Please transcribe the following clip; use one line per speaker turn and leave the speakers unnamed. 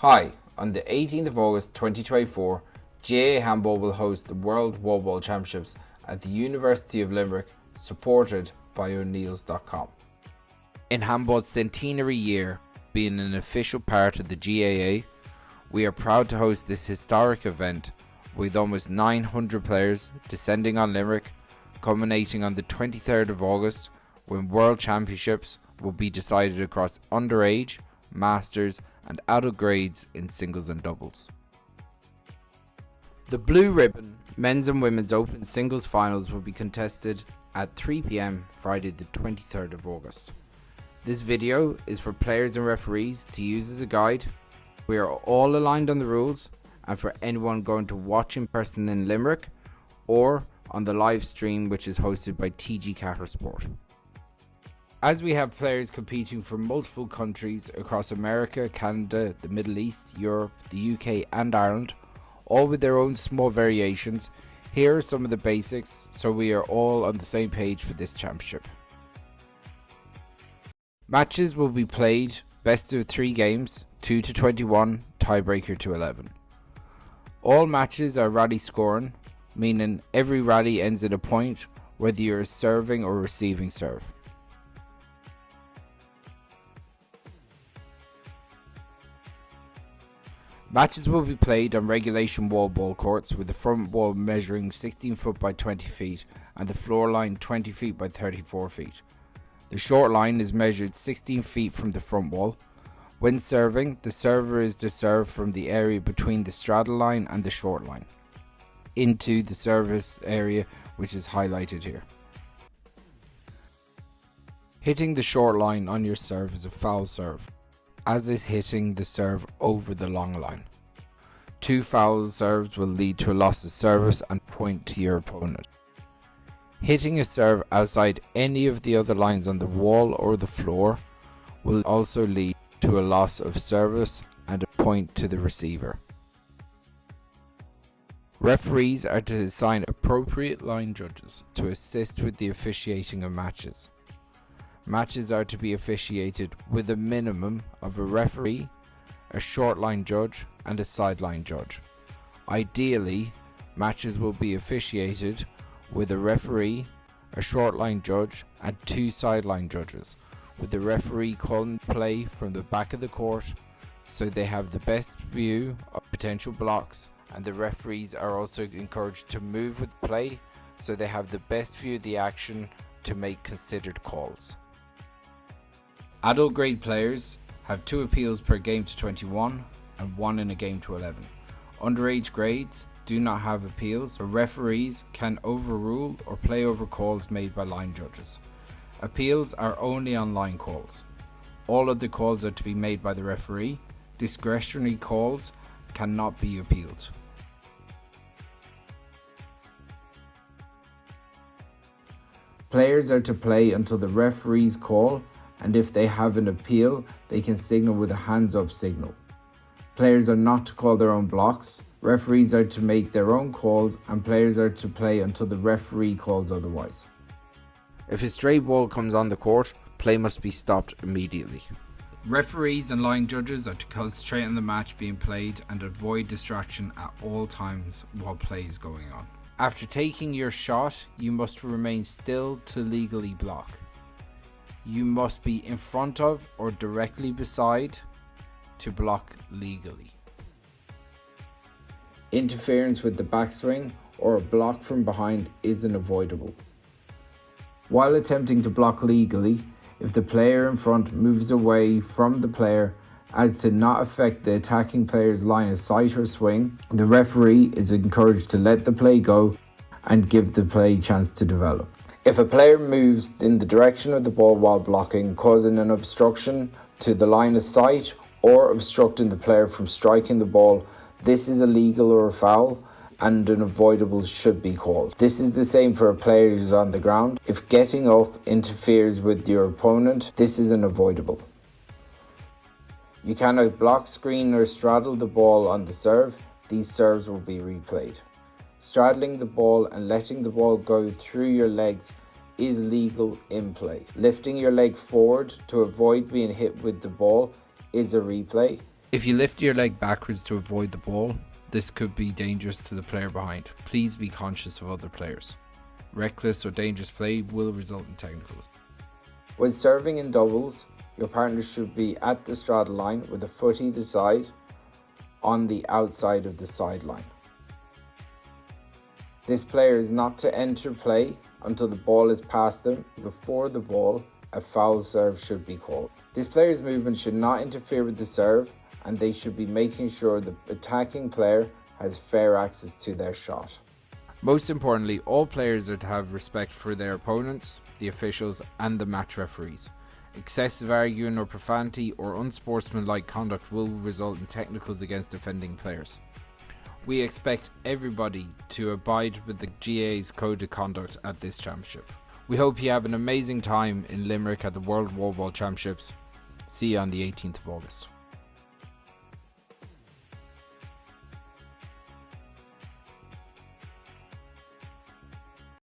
Hi, on the 18th of August 2024, GAA Handball will host the World Wallball Championships at the University of Limerick, supported by O'Neills.com. In handball's centenary year, being an official part of the GAA, we are proud to host this historic event with almost 900 players descending on Limerick, culminating on the 23rd of August when World Championships will be decided across underage, masters and adult grades in singles and doubles. The Blue Ribbon Men's and Women's Open Singles Finals will be contested at 3 p.m. Friday the 23rd of August. This video is for players and referees to use as a guide. We are all aligned on the rules, and for anyone going to watch in person in Limerick or on the live stream which is hosted by TG Catter Sport. As we have players competing from multiple countries across America, Canada, the Middle East, Europe, the UK and Ireland, all with their own small variations, here are some of the basics so we are all on the same page for this championship. Matches will be played best of 3 games, 2 to 21, tiebreaker to 11. All matches are rally scoring, meaning every rally ends at a point whether you're serving or receiving serve. Matches will be played on regulation wall ball courts with the front wall measuring 16 foot by 20 feet and the floor line 20 feet by 34 feet. The short line is measured 16 feet from the front wall. When serving, the server is to serve from the area between the straddle line and the short line into the service area which is highlighted here. Hitting the short line on your serve is a foul serve, as is hitting the serve over the long line. 2 foul serves will lead to a loss of service and point to your opponent. Hitting a serve outside any of the other lines on the wall or the floor will also lead to a loss of service and a point to the receiver. Referees are to assign appropriate line judges to assist with the officiating of matches. Matches are to be officiated with a minimum of a referee, a short line judge and a sideline judge. Ideally, matches will be officiated with a referee, a short line judge and 2 sideline judges, with the referee calling play from the back of the court so they have the best view of potential blocks, and the referees are also encouraged to move with play so they have the best view of the action to make considered calls. Adult grade players have 2 appeals per game to 21 and 1 in a game to 11. Underage grades do not have appeals, but referees can overrule or play over calls made by line judges. Appeals are only on line calls. All of the calls are to be made by the referee. Discretionary calls cannot be appealed. Players are to play until the referee's call, and if they have an appeal, they can signal with a hands up signal. Players are not to call their own blocks. Referees are to make their own calls, and players are to play until the referee calls otherwise. If a stray ball comes on the court, play must be stopped immediately. Referees and line judges are to concentrate on the match being played and avoid distraction at all times while play is going on. After taking your shot, you must remain still to legally block. You must be in front of or directly beside to block legally. Interference with the backswing or a block from behind is unavoidable. While attempting to block legally, if the player in front moves away from the player as to not affect the attacking player's line of sight or swing, the referee is encouraged to let the play go and give the play a chance to develop. If a player moves in the direction of the ball while blocking, causing an obstruction to the line of sight or obstructing the player from striking the ball, this is illegal or a foul, and an avoidable should be called. This is the same for a player who's on the ground. If getting up interferes with your opponent, this is an avoidable. You cannot block, screen or straddle the ball on the serve. These serves will be replayed. Straddling the ball and letting the ball go through your legs is legal in play. Lifting your leg forward to avoid being hit with the ball is a replay. If you lift your leg backwards to avoid the ball, this could be dangerous to the player behind. Please be conscious of other players. Reckless or dangerous play will result in technicals. When serving in doubles, your partner should be at the straddle line with a foot either side on the outside of the sideline. This player is not to enter play until the ball is past them. Before the ball, a foul serve should be called. This player's movement should not interfere with the serve, and they should be making sure the attacking player has fair access to their shot. Most importantly, all players are to have respect for their opponents, the officials, and the match referees. Excessive arguing or profanity or unsportsmanlike conduct will result in technicals against defending players. We expect everybody to abide with the GAA's code of conduct at this championship. We hope you have an amazing time in Limerick at the World Wallball Championships. See you on the 18th of August.